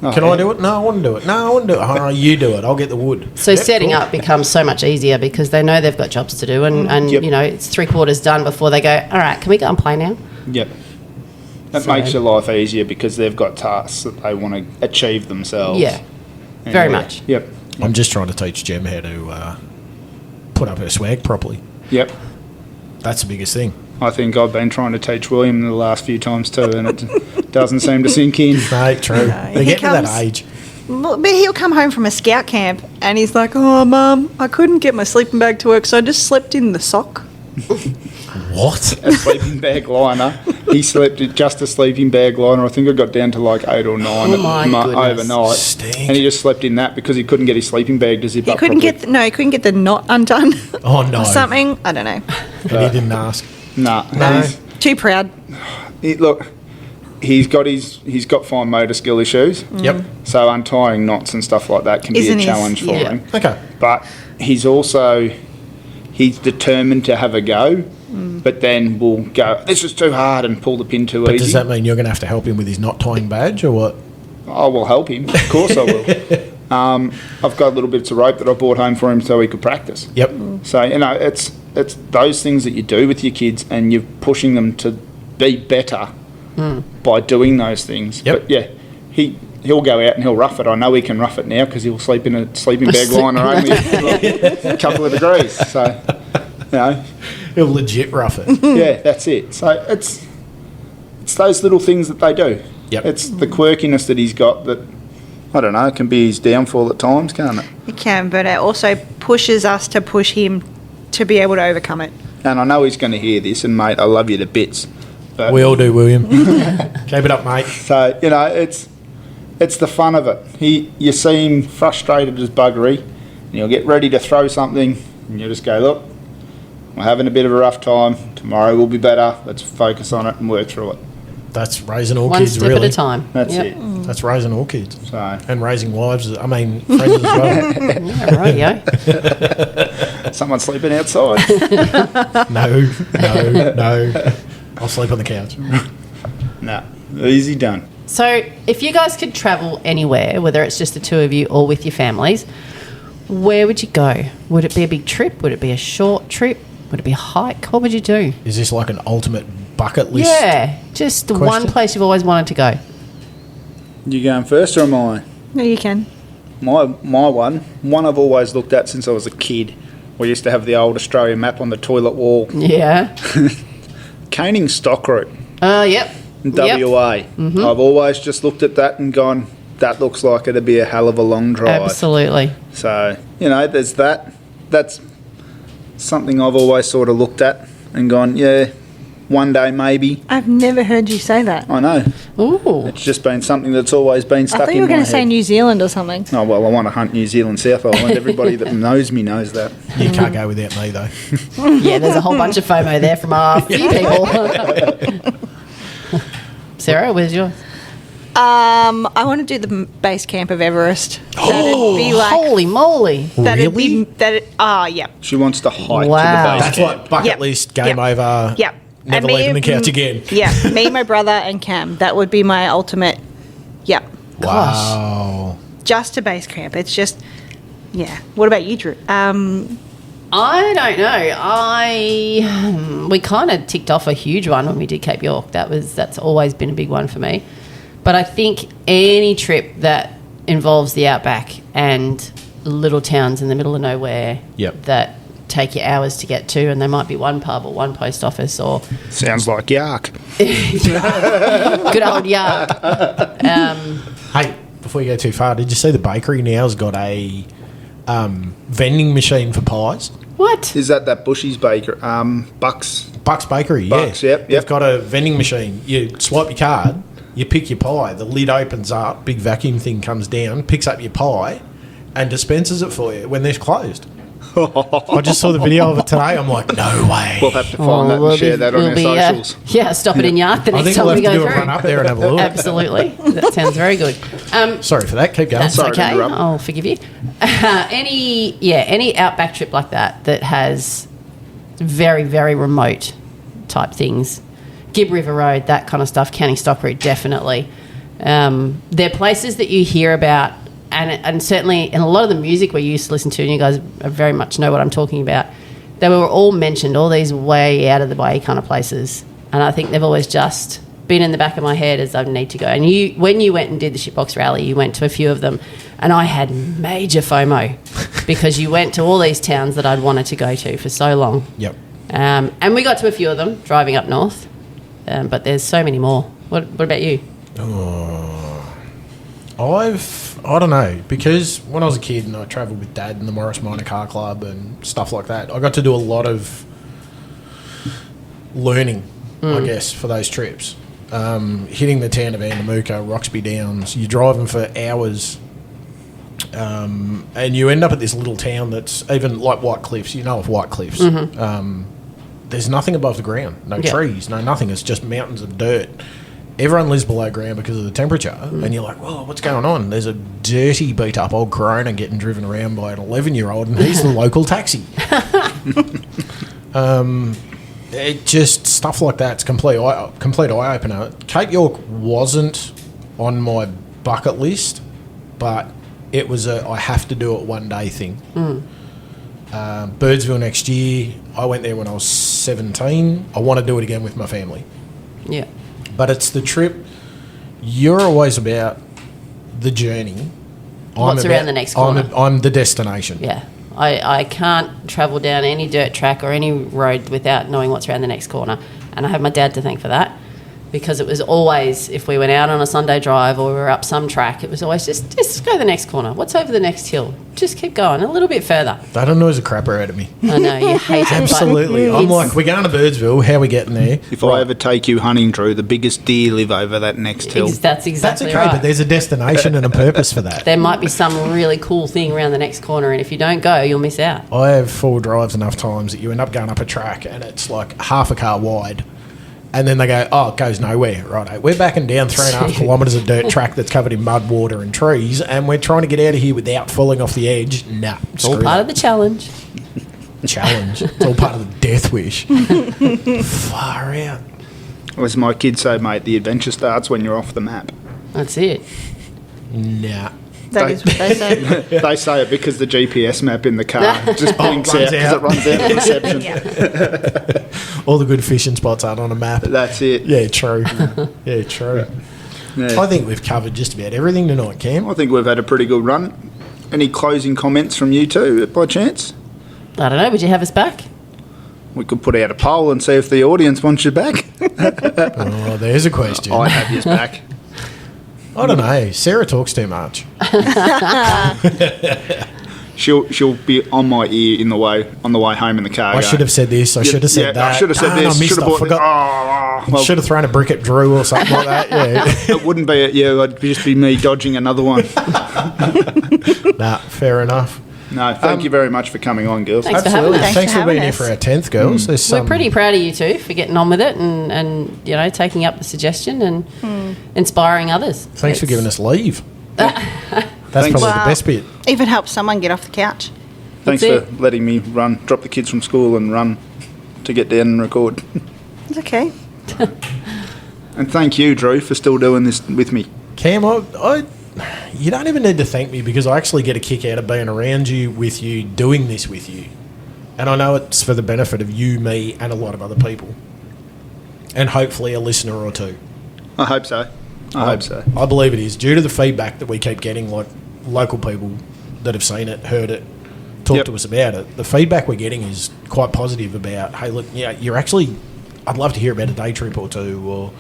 Oh, Can yeah. I do it? No, I want to do it. No, I want to do it. Oh, you do it. I'll get the wood. So Yep, setting cool. up becomes so much easier because they know they've got jobs to do, and Yep. you know it's 3/4 done before they go. All right, can we go and play now? Yep. That So- makes your life easier because they've got tasks that they want to achieve themselves. Yeah, very much. Yep. I'm just trying to teach Jem how to put up her swag properly. Yep. That's the biggest thing. I think I've been trying to teach William the last few times too, and it doesn't seem to sink in. No, true. They're he getting to that comes- age. But he'll come home from a scout camp and he's like, "Oh, Mum, I couldn't get my sleeping bag to work, so I just slept in the sock." What? A sleeping bag liner. He slept in just a sleeping bag liner. I think it got down to like 8 or 9 Oh my goodness. overnight. Stink. And he just slept in that because he couldn't get his sleeping bag to zip He up couldn't properly. get the knot undone. Oh, no. Or something. I don't know. And he didn't ask. Nah. No. Too proud. Look, he's got fine motor skill issues. Yep. So untying knots and stuff like that can Isn't be a his- challenge for yeah. him. Okay. But he's determined to have a go, but then will go, this is too hard, and pull the pin too But easy. does that mean you're going to have to help him with his knot tying badge or what? I will help him. Of course I will. I've got little bits of rope that I brought home for him so he could practice. Yep. So, it's those things that you do with your kids, and you're pushing them to be better by doing those things. Yep. But yeah, he'll go out and he'll rough it. I know he can rough it now because he'll sleep in a sleeping bag liner only a couple of degrees. So, He'll legit rough it. yeah, that's it. So it's those little things that they do. Yep. It's the quirkiness that he's got that, I don't know, can be his downfall at times, can't it? It can, but it also pushes us to push him to be able to overcome it. And I know he's going to hear this, and mate, I love you to bits. But, We all do, William. Keep it up, mate. so, it's the fun of it. You see him frustrated as buggery, and you'll get ready to throw something, and you'll just go, look, we're having a bit of a rough time. Tomorrow will be better. Let's focus on it and work through it. That's raising all One kids, step really. at a time. That's Yep. it. That's raising all kids. So, And raising wives, friends as well. Yeah, rightio. someone sleeping outside. No. I'll sleep on the couch. Nah, easy done. So, if you guys could travel anywhere, whether it's just the two of you or with your families, where would you go? Would it be a big trip? Would it be a short trip? Would it be a hike? What would you do? Is this like an ultimate bucket list? Yeah, just the one question? place you've always wanted to go. You going first or am I? No, you can. My one I've always looked at since I was a kid. We used to have the old Australian map on the toilet wall. Yeah. Caning Stock Route Yep. in Yep. WA. I've always just looked at that and gone, that looks like it'd be a hell of a long drive. Absolutely. So, there's that. That's something I've always sort of looked at and gone, yeah, one day maybe. I've never heard you say that. I know. Ooh. It's just been something that's always been I stuck thought in you were my going to say head. New Zealand or something. Oh, well, I want to hunt New Zealand, South Island. Everybody that knows me knows that. You can't go without me, though. Yeah, there's a whole bunch of FOMO there from a few people. Sarah, where's yours? I want to do the base camp of Everest. That'd be like. Holy moly. That'd Really? be. Yeah. She wants to hike Wow. to the base That's camp. like bucket Yep. list, game Yep. over, Yep. never And me leaving the and- couch again. Yeah. Me, my brother, and Cam. That would be my ultimate. Yep. Wow. Just to base camp. It's just. Yeah. What about you, Drew? I don't know. We kind of ticked off a huge one when we did Cape York. That's always been a big one for me. But I think any trip that involves the outback and little towns in the middle of nowhere Yep. that take you hours to get to, and there might be one pub or one post office or Sounds like Yark. good old yard. Hey, before you go too far, did you see the bakery now's got a vending machine for pies? What? Is that Bushy's Baker? Bucks. Bucks Bakery, Bucks, yeah. yep. They've got a vending machine. You swipe your card, you pick your pie, the lid opens up, big vacuum thing comes down, picks up your pie, and dispenses it for you when they're closed. I just saw the video of it today. I'm like, no way. We'll have to find that and share that on our socials. Stop it in Yark the I next think time we'll we have to go do a through. run up there and have a look. Absolutely. That sounds very good. Sorry for that. Keep going. That's Sorry to okay. interrupt. I'll forgive you. Any outback trip like that has very, very remote type things. Gibb River Road, that kind of stuff. Canning Stock Route, definitely. They're places that you hear about, and certainly in a lot of the music we used to listen to, and you guys very much know what I'm talking about, they were all mentioned, all these way out of the way kind of places. And I think they've always just been in the back of my head as I need to go. And when you went and did the Shitbox Rally, you went to a few of them, and I had major FOMO because you went to all these towns that I'd wanted to go to for so long. Yep. And we got to a few of them driving up north, but there's so many more. What about you? I don't know, because when I was a kid and I travelled with Dad in the Morris Minor Car Club and stuff like that, I got to do a lot of learning, I guess, for those trips. Hitting the town of Andamuka, Roxby Downs, you're driving for hours, and you end up at this little town that's even like White Cliffs. You know of White Cliffs. There's nothing above the ground, no trees, no nothing. It's just mountains of dirt. Everyone lives below ground because of the temperature, and you're like, whoa, what's going on? There's a dirty, beat-up old Corona getting driven around by an 11-year-old, and he's the local taxi. It just, stuff like that, it's complete eye-opener. Cape York wasn't on my bucket list, but it was a I have to do it one day thing. Birdsville next year, I went there when I was 17. I want to do it again with my family. Yeah. But it's the trip. You're always about the journey. What's around the next corner? I'm the destination. Yeah. I can't travel down any dirt track or any road without knowing what's around the next corner. And I have my dad to thank for that, because it was always, if we went out on a Sunday drive or we were up some track, it was always just go the next corner. What's over the next hill? Just keep going a little bit further. That annoys the crapper out of me. I know, you hate it. Absolutely. I'm like, we're going to Birdsville. How are we getting there? If I ever take you hunting, Drew, the biggest deer live over that next hill. That's exactly okay, right. but there's a destination and a purpose for that. There might be some really cool thing around the next corner, and if you don't go, you'll miss out. I have four drives enough times that you end up going up a track and it's like half a car wide. And then they go, oh, it goes nowhere. Right, we're backing down 3.5 kilometres of dirt track that's covered in mud, water and trees, and we're trying to get out of here without falling off the edge. Nah, it's all part of the challenge. Challenge. It's all part of the death wish. Far out. As my kids say, mate, the adventure starts when you're off the map. That's it. Nah. That is what they say. They say it because the GPS map in the car just blinks out because it runs out of reception. All the good fishing spots aren't on a map. That's it. Yeah, true. Yeah, true. Yeah. I think we've covered just about everything tonight, Cam. I think we've had a pretty good run. Any closing comments from you two, by chance? I don't know. Would you have us back? We could put out a poll and see if the audience wants you back. Oh, there's a question. I'd have you back. I don't know. Sarah talks too much. She'll be on my ear on the way home in the car. I should have said this. I should have said that. I should have said this. I missed Should have it. I bought forgot. well, Should have thrown a brick at Drew or something like that. Yeah. it wouldn't be at you. It'd just be me dodging another one. Nah, fair enough. No, thank you very much for coming on, girls. Thanks for having us. Thanks for having being here us. for our 10th, girls. There's We're some- pretty proud of you two for getting on with it and taking up the suggestion and inspiring others. Thanks for giving us leave. That's Thanks. probably Wow. the best bit. Even help someone get off the couch. Thanks That's for letting me drop the kids from school and run to get down and record. It's okay. And thank you, Drew, for still doing this with me. Cam, you don't even need to thank me because I actually get a kick out of being around you, with you, doing this with you. And I know it's for the benefit of you, me, and a lot of other people. And hopefully a listener or two. I hope so. I hope so. I believe it is. Due to the feedback that we keep getting, like local people that have seen it, heard it, talked to us about it, the feedback we're getting is quite positive about, hey, look, yeah, you're actually, I'd love to hear about a day trip or two, or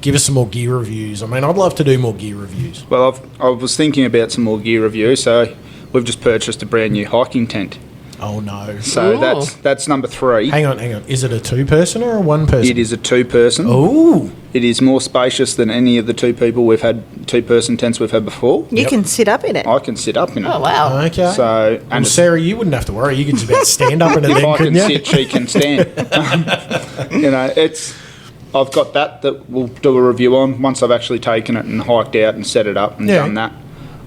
give us some more gear reviews. I mean, I'd love to do more gear reviews. Well, I was thinking about some more gear reviews, so we've just purchased a brand new hiking tent. Oh, no. So Ooh. that's number 3. Hang on. Is it a two-person or a one-person? It is a 2-person. Ooh. It is more spacious than any of the 2-person tents we've had before. You can sit up in it. I can sit up in it. Oh, wow. Okay. So, Well, and Sarah, you wouldn't have to worry. You could just about stand up in it if then, I couldn't can you? sit, she can stand. I've got that we'll do a review on once I've actually taken it and hiked out and set it up and done that.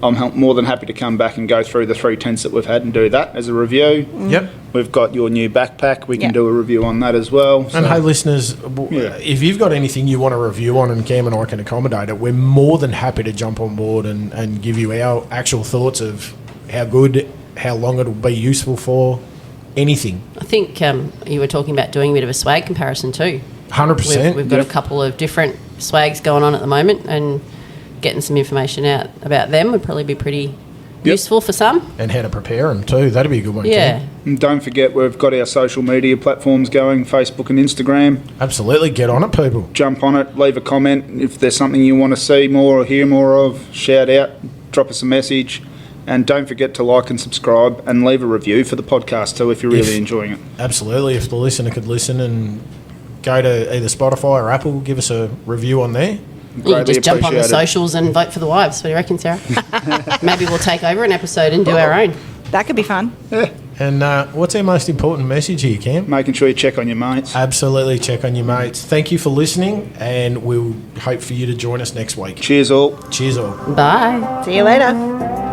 I'm more than happy to come back and go through the 3 tents that we've had and do that as a review. Yep. We've got your new backpack. We can Yeah. do a review on that as well. And hey, listeners, if you've got anything you want to review on and Cam and I can accommodate it, we're more than happy to jump on board and give you our actual thoughts of how good, how long it'll be useful for, anything. I think you were talking about doing a bit of a swag comparison too. 100%. We've got a couple of different swags going on at the moment, and getting some information out about them would probably be pretty useful for some. And how to prepare them too. That'd be a good one, Yeah. Cam. And don't forget, we've got our social media platforms going, Facebook and Instagram. Absolutely. Get on it, people. Jump on it, leave a comment. If there's something you want to see more or hear more of, shout out, drop us a message. And don't forget to like and subscribe and leave a review for the podcast too if you're really enjoying it. Absolutely. If the listener could listen and go to either Spotify or Apple, give us a review on there. You can just jump on the appreciated. socials and vote for the wives. What do you reckon, Sarah? Maybe we'll take over an episode and do our own. That could be fun. And what's our most important message here, Cam? Making sure you check on your mates. Absolutely check on your mates. Thank you for listening, and we'll hope for you to join us next week. Cheers all. Cheers all. Bye. See you later.